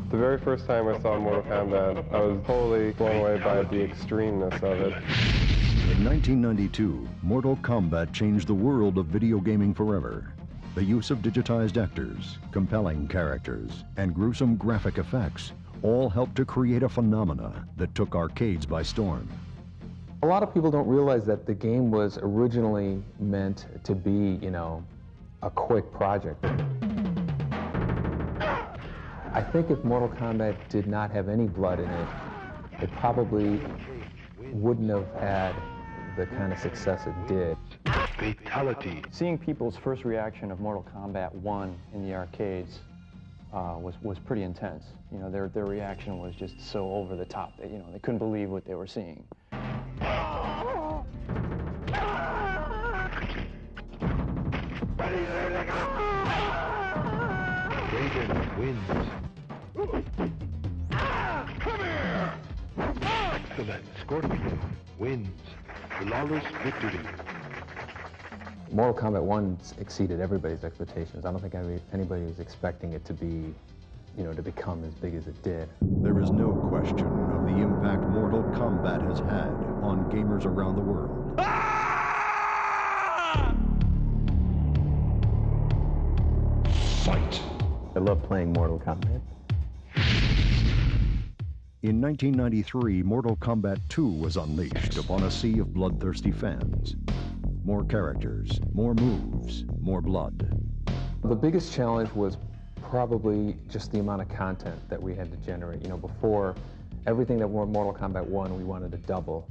The very first time I saw Mortal Kombat, I was totally blown away by the extremeness of it. In 1992, Mortal Kombat changed the world of video gaming forever. The use of digitized actors, compelling characters, and gruesome graphic effects all helped to create a phenomena that took arcades by storm. A lot of people don't realize that the game was originally meant to be, you know, a quick project. I think if Mortal Kombat did not have any blood in it, it probably wouldn't have had the kind of success it did. Fatality. Seeing people's first reaction of Mortal Kombat 1 in the arcades was pretty intense. You know, their reaction was just so over the top that, you know, they couldn't believe what they were seeing. Raven wins. Come here! Excellent. Scorpion wins. Flawless victory. Mortal Kombat 1 exceeded everybody's expectations. I don't think anybody was expecting it to be, you know, to become as big as it did. There is no question of the impact Mortal Kombat has had on gamers around the world. Fight. I love playing Mortal Kombat. In 1993, Mortal Kombat 2 was unleashed upon a sea of bloodthirsty fans. More characters, more moves, more blood. The biggest challenge was probably just the amount of content that we had to generate. You know, before, everything that were Mortal Kombat 1, we wanted to double.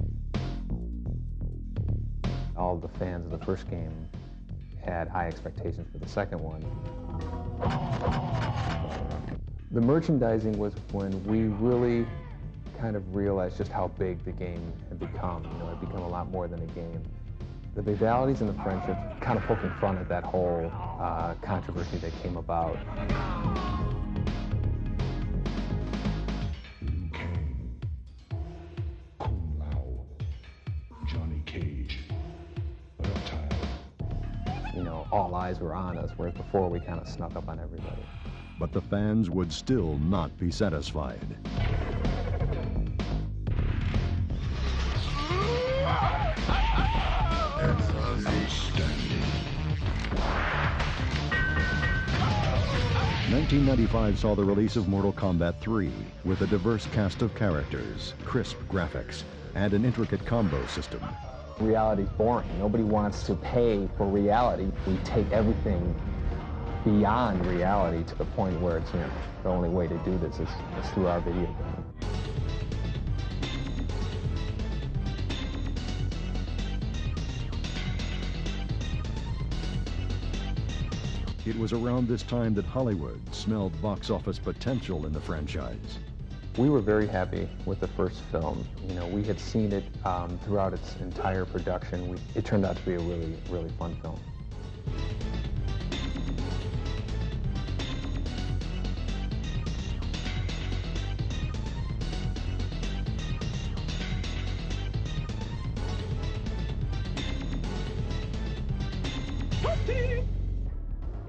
All the fans of the first game had high expectations for the second one. The merchandising was when we really kind of realized just how big the game had become. You know, it had become a lot more than a game. The vitalities and the friendship kind of poking fun at that whole controversy that came about. Liu Kang, Kung Lao, Johnny Cage, Reptile. You know, all eyes were on us, whereas before we kind of snuck up on everybody. But the fans would still not be satisfied. Outstanding. 1995 saw the release of Mortal Kombat 3 with a diverse cast of characters, crisp graphics, and an intricate combo system. Reality's boring. Nobody wants to pay for reality. We take everything beyond reality to the point where it's, you know, the only way to do this is through our video game. It was around this time that Hollywood smelled box office potential in the franchise. We were very happy with the first film. You know, we had seen it throughout its entire production. It turned out to be a really, really fun film.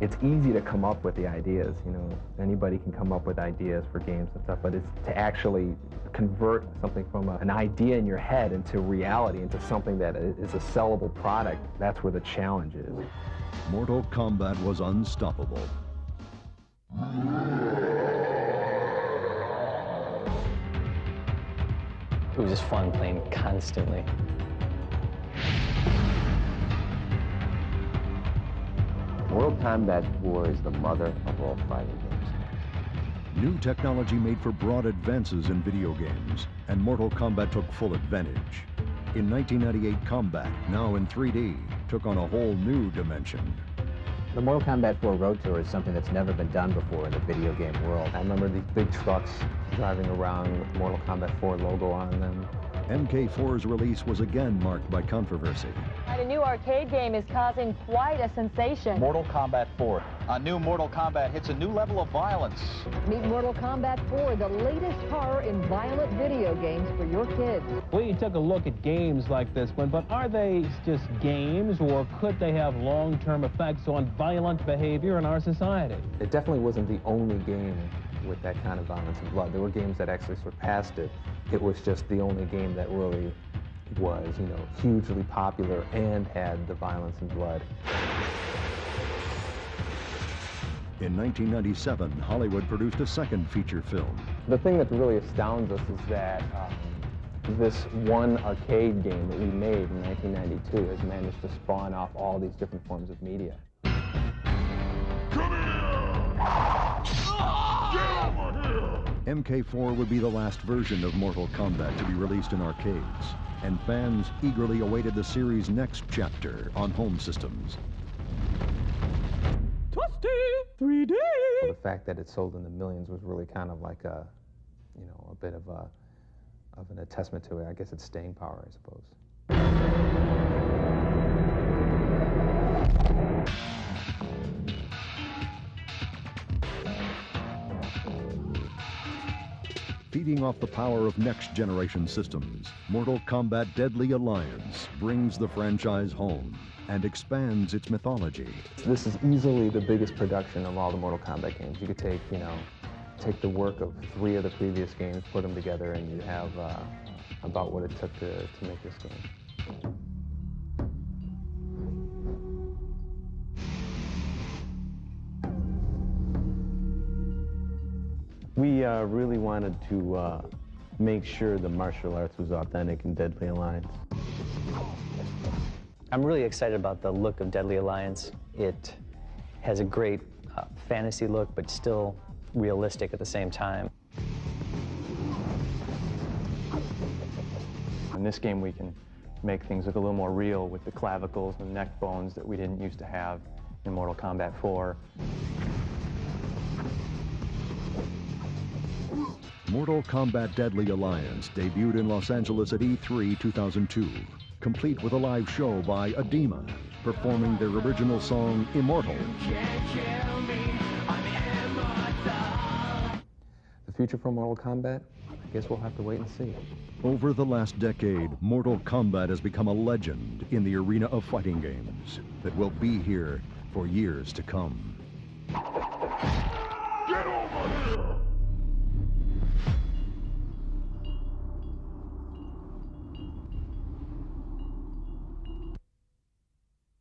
It's easy to come up with the ideas, you know. Anybody can come up with ideas for games and stuff, but it's to actually convert something from an idea in your head into reality, into something that is a sellable product. That's where the challenge is. Mortal Kombat was unstoppable. It was just fun playing constantly. Mortal Kombat 4 is the mother of all fighting games. New technology made for broad advances in video games, and Mortal Kombat took full advantage. In 1998, Kombat, now in 3D, took on a whole new dimension. The Mortal Kombat 4 Road Tour is something that's never been done before in the video game world. I remember these big trucks driving around with Mortal Kombat 4 logo on them. MK4's release was again marked by controversy. A new arcade game is causing quite a sensation. Mortal Kombat 4. A new Mortal Kombat hits a new level of violence. Meet Mortal Kombat 4, the latest horror in violent video games for your kids. We took a look at games like this one, but are they just games, or could they have long-term effects on violent behavior in our society? It definitely wasn't the only game with that kind of violence and blood. There were games that actually surpassed it. It was just the only game that really was, you know, hugely popular and had the violence and blood. In 1997, Hollywood produced a second feature film. The thing that really astounds us is that this one arcade game that we made in 1992 has managed to spawn off all these different forms of media. MK4 would be the last version of Mortal Kombat to be released in arcades, and fans eagerly awaited the series' next chapter on home systems. Toasty 3D! The fact that it sold in the millions was really kind of like a, you know, a bit of an testament to it. I guess it's staying power, I suppose. Feeding off the power of next-generation systems, Mortal Kombat Deadly Alliance brings the franchise home and expands its mythology. This is easily the biggest production of all the Mortal Kombat games. You could take, you know, take the work of 3 of the previous games, put them together, and you have about what it took to make this game. We really wanted to make sure the martial arts was authentic in Deadly Alliance. I'm really excited about the look of Deadly Alliance. It has a great fantasy look, but still realistic at the same time. In this game, we can make things look a little more real with the clavicles and neck bones that we didn't used to have in Mortal Kombat 4. Mortal Kombat Deadly Alliance debuted in Los Angeles at E3 2002, complete with a live show by Edema, performing their original song, Immortal. The future for Mortal Kombat? I guess we'll have to wait and see. Over the last decade, Mortal Kombat has become a legend in the arena of fighting games that will be here for years to come. Get over here!